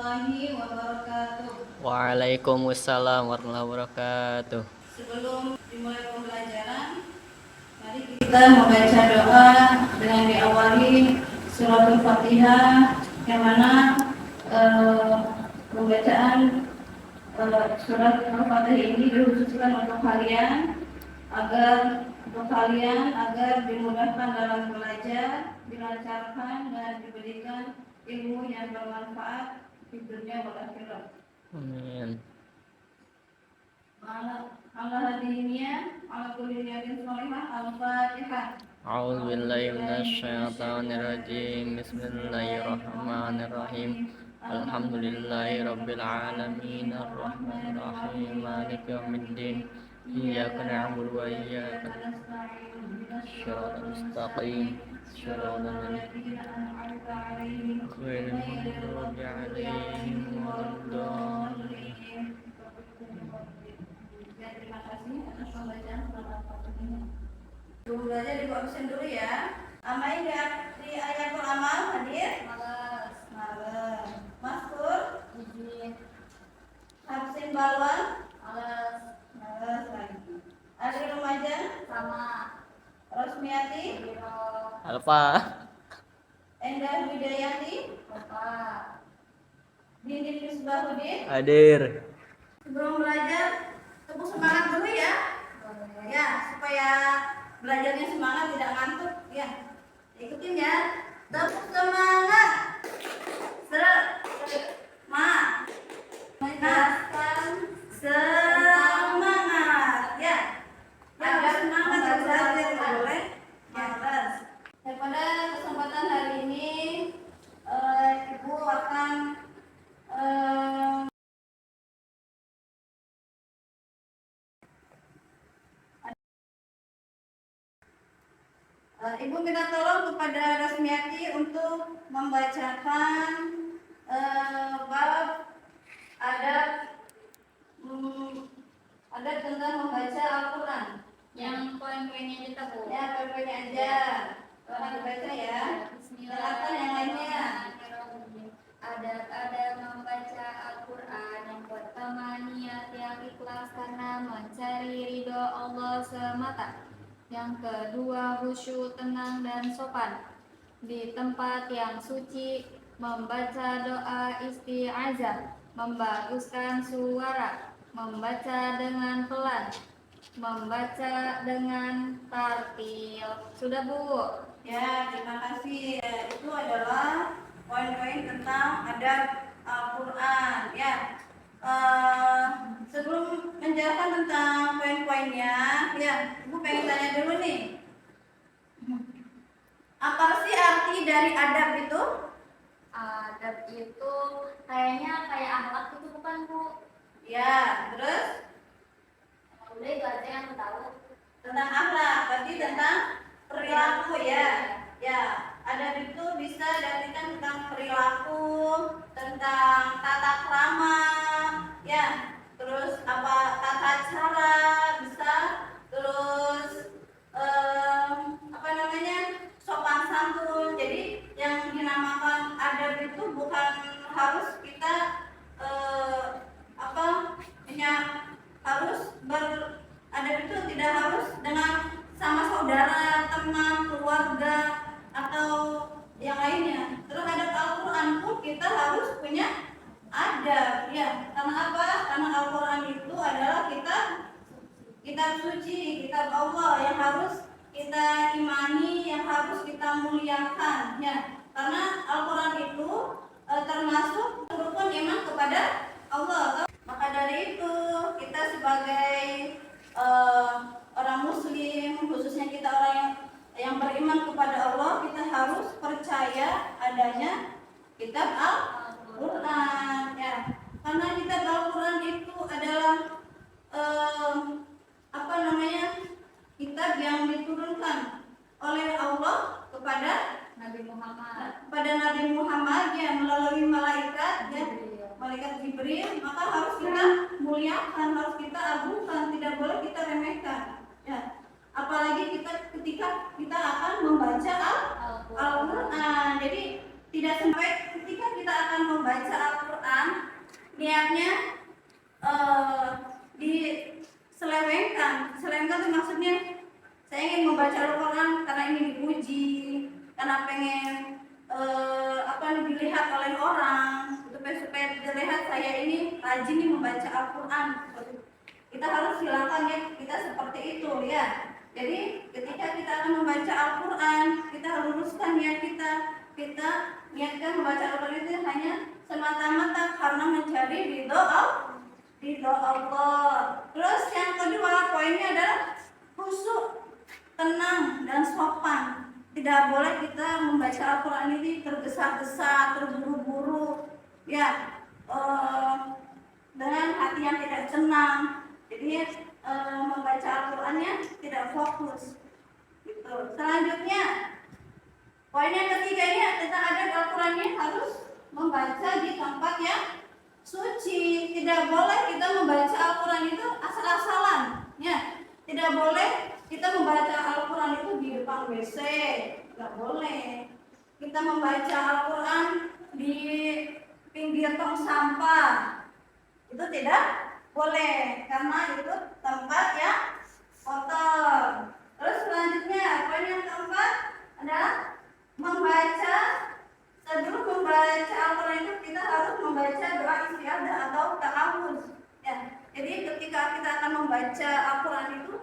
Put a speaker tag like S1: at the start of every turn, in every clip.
S1: warahmatullahi wabarakatuh.
S2: Waalaikumsalam warahmatullahi wabarakatuh.
S1: Sebelum dimulai pembelajaran, mari kita membaca doa dengan diawali suratul Fatihah, yang mana pembacaan surat Al-Fatihah ini dikhususkan untuk kalian agar dimudahkan dalam belajar, dilancarkan dan diberikan ilmu yang bermanfaat di dunia dan akhirat.
S2: Amin.
S1: Ala hadiniya, ala kulli niyatin sholihah, al-Fatihah.
S2: A'udzu billahi minasyaitonir rajim. Bismillahirrahmanirrahim. Alhamdulillahi rabbil alamin arrahmanir rahim maliki yaumiddin. Iyyaka na'budu wa iyyaka nasta'in. Shiratal mustaqim. Shiratal ladzina an'amta 'alaihim ghairil maghdubi 'alaihim waladdallin. Terima kasih atas pembacaan surat Al-Fatihah. Sebelum belajar dibuat absen dulu ya. Amain di ayatul amal hadir? Males. Maskur? Izin. Hafsin balwan? Males lagi. Adri Rumajan? Sama. Rosmiati? Alfa.
S1: Endah Widayati? Alfa. Dindin Misbahudin?
S2: Hadir.
S1: Sebelum belajar, tepuk semangat dulu ya. Ya, supaya belajarnya semangat, tidak ngantuk ya. Ikutin ya. Tepuk semangat. Semangat ya. Ada semangat belajar boleh. Ya, terus. Pada kesempatan hari ini Ibu akan Ibu minta tolong kepada Rasmiati untuk membacakan bab adab tentang membaca Al-Quran.
S3: Yang poin-poinnya kita Bu.
S1: Ya, poin-poinnya aja. Tolong dibaca ya. Silakan yang lainnya.
S3: Adab membaca Al-Quran. Yang pertama, niat yang ikhlas karena mencari ridho Allah semata. Yang kedua, khusyuk, tenang dan sopan di tempat yang suci, membaca doa isti'azah, membaguskan suara, membaca dengan pelan, membaca dengan tartil. Sudah Bu?
S1: Ya, terima kasih. Itu adalah poin-poin tentang adab Al-Quran ya. Sebelum menjelaskan tentang poin-poinnya, ya, Ibu pengen tanya dulu nih. Apa sih arti dari adab itu?
S3: Adab itu kayaknya kayak akhlak itu bukan Bu?
S1: Ya, terus
S3: Udah itu aja yang aku tahu.
S1: tentang akhlak, berarti tentang perilaku ya. Ya, adab itu bisa diartikan tentang perilaku, tentang tata krama, ya. Terus apa tata cara bisa, terus apa namanya sopan santun. Jadi yang dinamakan adab itu bukan harus kita harus beradab itu tidak harus dengan sama saudara, teman, keluarga atau yang lainnya. Terhadap Al-Quran pun kita harus punya adab ya. Karena apa? Karena Al-Quran itu adalah kitab suci, kitab Allah yang harus kita imani, yang harus kita muliakan ya. Karena Al-Quran itu termasuk rukun iman kepada Allah. Maka dari itu kita sebagai orang muslim, khususnya kita orang yang beriman kepada Allah, kita harus percaya adanya kitab Al-Quran ya. Karena kitab Al-Quran itu adalah kitab yang diturunkan oleh Allah kepada Nabi Muhammad ya, melalui malaikat ya, malaikat Jibril. Maka harus kita muliakan, harus kita agungkan, tidak boleh kita remehkan ya. Apalagi ketika kita akan membaca Al-Quran. Jadi tidak sampai ketika kita akan membaca Al-Quran niatnya diselewengkan. Selewengkan itu maksudnya saya ingin membaca Al-Quran karena ingin dipuji, karena pengen dilihat oleh orang, supaya dilihat saya ini rajin nih membaca Al-Quran. Kita harus hilangkan ya kita seperti itu ya. Jadi ketika kita akan membaca Al-Quran, kita harus luruskan niat kita. Kita niatkan membaca Al-Quran itu hanya semata-mata karena mencari ridho Allah. Terus yang kedua poinnya adalah khusyuk, tenang dan sopan. Tidak boleh kita membaca Al-Quran ini tergesa-gesa, terburu-buru, ya, dengan hati yang tidak tenang. Jadi membaca Al-Qurannya tidak fokus. Gitu. Selanjutnya, poin yang ketiga ini tentang adab Al-Qurannya harus membaca di tempat yang suci. Tidak boleh kita membaca Al-Quran itu asal-asalan. Ya, tidak boleh kita membaca Al-Quran itu di depan WC. Tidak boleh. Kita membaca Al-Quran di pinggir tong sampah. Itu tidak boleh karena itu tempat yang kotor. Terus selanjutnya poin yang keempat adalah membaca. Sebelum membaca Al-Quran itu kita harus membaca doa istiadah atau ta'awudz. Ya, jadi ketika kita akan membaca Al-Quran itu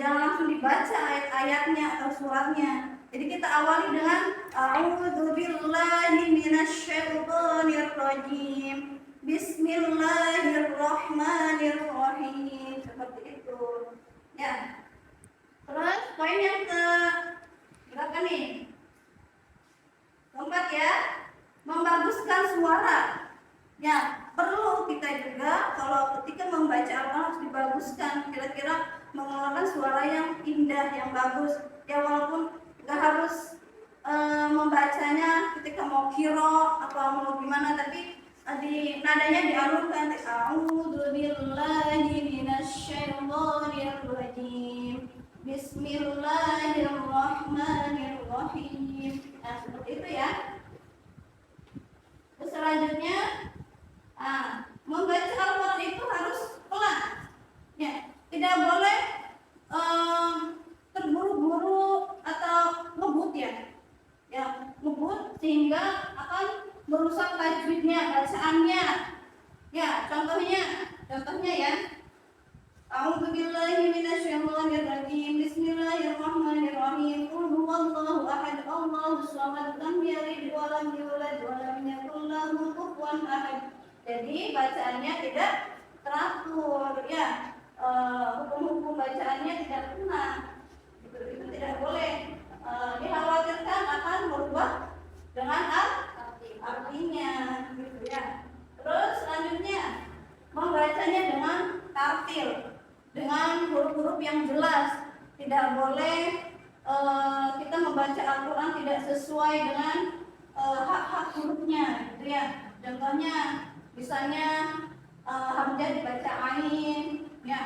S1: jangan langsung dibaca ayat-ayatnya atau suratnya. Jadi kita awali dengan A'udzubillahi minasyaitonirrajim. Bismillahirrahmanirrahim. Seperti itu. Ya. Terus poin yang berapa nih? Keempat ya, membaguskan suara. Ya, perlu kita juga kalau ketika membaca Al-Quran harus dibaguskan. Kira-kira mengeluarkan suara yang indah, yang bagus. Ya walaupun nggak harus membacanya ketika mau kiro atau mau gimana, tapi di nadanya dialurkan. A'udzubillahi minasyaitonirrajim. Bismillahirrahmanirrahim. Nah, seperti itu ya. Terus selanjutnya, membaca Al-Quran itu harus pelan. Ya, tidak boleh terburu-buru atau ngebut ya. Ya, ngebut sehingga akan merusak tajwidnya, bacaannya. Ya, contohnya ya. A'udzubillahi minasyaitonirrajim. Bismillahirrahmanirrahim. Qul huwallahu ahad, Allahus samad, lam yalid wa lam yulad wa lam yakul lahu kufuwan ahad. Jadi bacaannya tidak teratur ya. Hukum-hukum bacaannya tidak benar. Itu tidak boleh. Dikhawatirkan akan merubah dengan artinya gitu ya. Terus selanjutnya membacanya dengan tartil, dengan huruf-huruf yang jelas. Tidak boleh kita membaca Al-Quran tidak sesuai dengan hak-hak hurufnya gitu ya. Contohnya misalnya hamzah dibaca ain ya,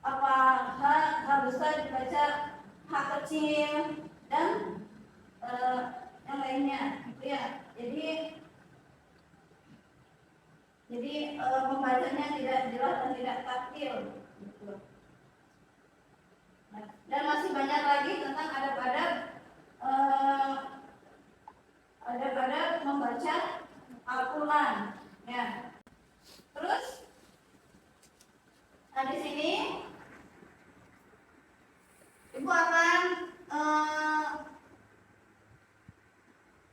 S1: ha besar dibaca ha kecil dan yang lainnya gitu ya. Jadi membacanya tidak jelas dan tidak taktil gitu. Dan masih banyak lagi tentang adab-adab membaca Al-Quran ya. Terus di sini Ibu akan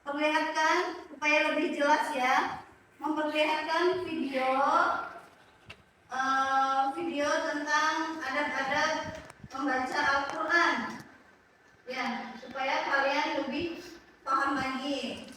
S1: perlihatkan supaya lebih jelas ya, memperlihatkan video tentang adab-adab membaca Al-Quran ya, supaya kalian lebih paham lagi.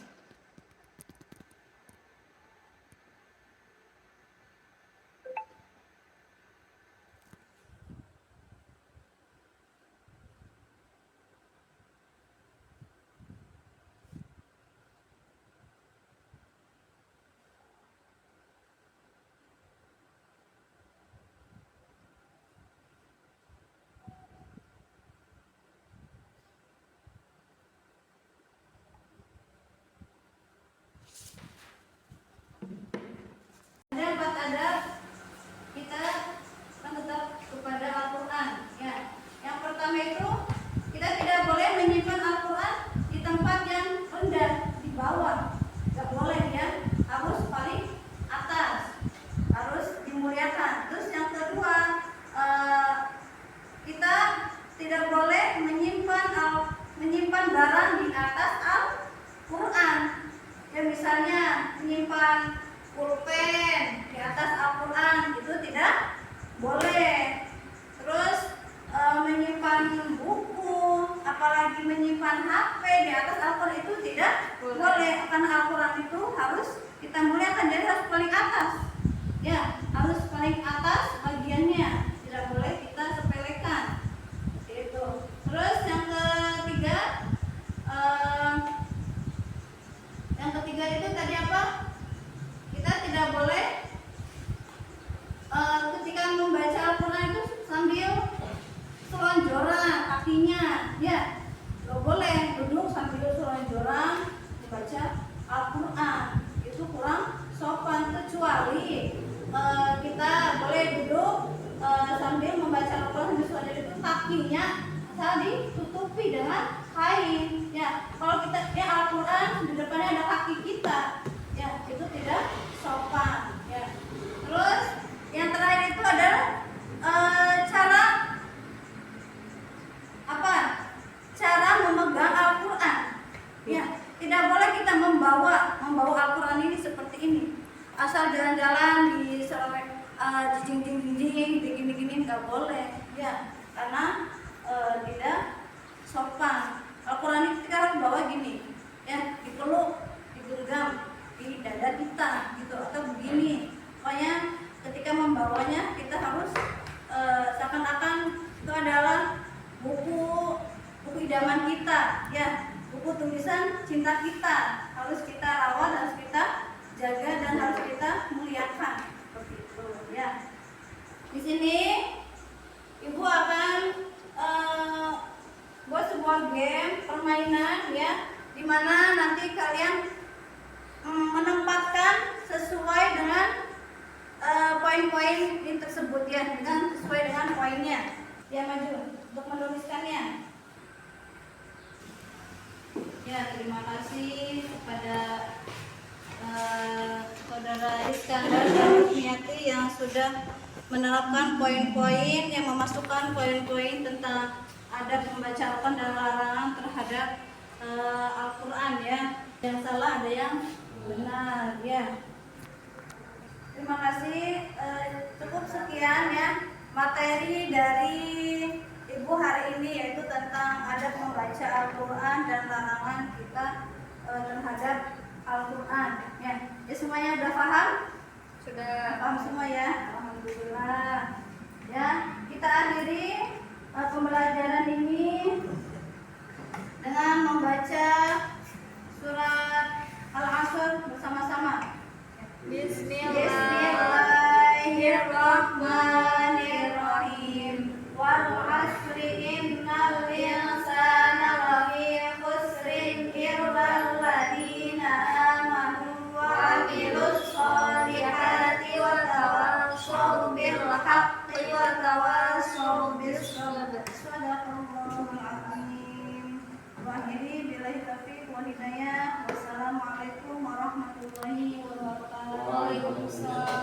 S1: misalnya menyimpan pulpen di atas Al-Quran itu tidak boleh. Terus menyimpan buku, apalagi menyimpan HP di atas Al-Quran itu tidak boleh. Karena Al-Quran itu harus kita muliakan, jadi harus paling atas. Ya, harus paling atas bagiannya, tidak boleh kita sepelekan. Itu. Terus yang ketiga itu tadi apa? Kita tidak boleh ketika membaca Al-Quran itu sambil selonjoran kakinya, ya, nggak boleh duduk sambil selonjoran membaca Al-Quran, itu kurang sopan. Kecuali kita boleh duduk sambil membaca Al-Quran sambil selonjoran, itu kakinya asal ditutupi dengan kain, ya. Kalau kita Al-Quran di depannya ada kaki kita, ya, itu tidak sopan, ya. Terus yang terakhir itu adalah cara apa? Cara memegang Al-Quran. Ya, tidak boleh kita membawa Al-Quran ini seperti ini. Asal jalan-jalan di jinjing begini-gini nggak boleh. Ya, karena tidak sopan. Al-Quran ini kita harus bawa gini, ya, dipeluk, digenggam di dada kita, gitu, atau begini. Pokoknya ketika membawanya kita harus seakan-akan itu adalah buku idaman kita, ya, buku tulisan cinta kita, harus kita rawat, harus kita jaga, dan harus kita muliakan, seperti itu, ya. Di sini ibu akan buat sebuah game permainan, ya, dimana nanti kalian menempatkan sesuai dengan poin-poin ini tersebut, ya, dengan sesuai dengan poinnya. Ya, maju untuk menuliskannya. Ya, terima kasih kepada saudara Iskandar dan Rukmiyati yang sudah menerapkan poin-poin, yang memasukkan poin-poin tentang adab membaca Al-Quran dan larangan terhadap Al-Quran, ya. Yang salah ada yang benar, ya. Terima kasih. Cukup sekian, ya, materi dari Ibu hari ini, yaitu tentang adab membaca Al-Quran dan larangan kita terhadap Al-Quran, ya. Ya, semuanya sudah paham? Sudah paham semua, ya. Alhamdulillah. Ya, kita akhiri pembelajaran ini dengan membaca surat Al-Asr bersama-sama. Bismillahirrahmanirrahim. Wal 'asri innal insana lafi khusrin illal ladzina amanu wa 'amilus sholihati wa tawassaw bil haqqi wa tawassaw bis sabr. Shadaqallahul 'azim. Wa akhiri billahi taufiq wal hidayah. Wassalamualaikum warahmatullahi wabarakatuh.
S3: Waalaikumsalam.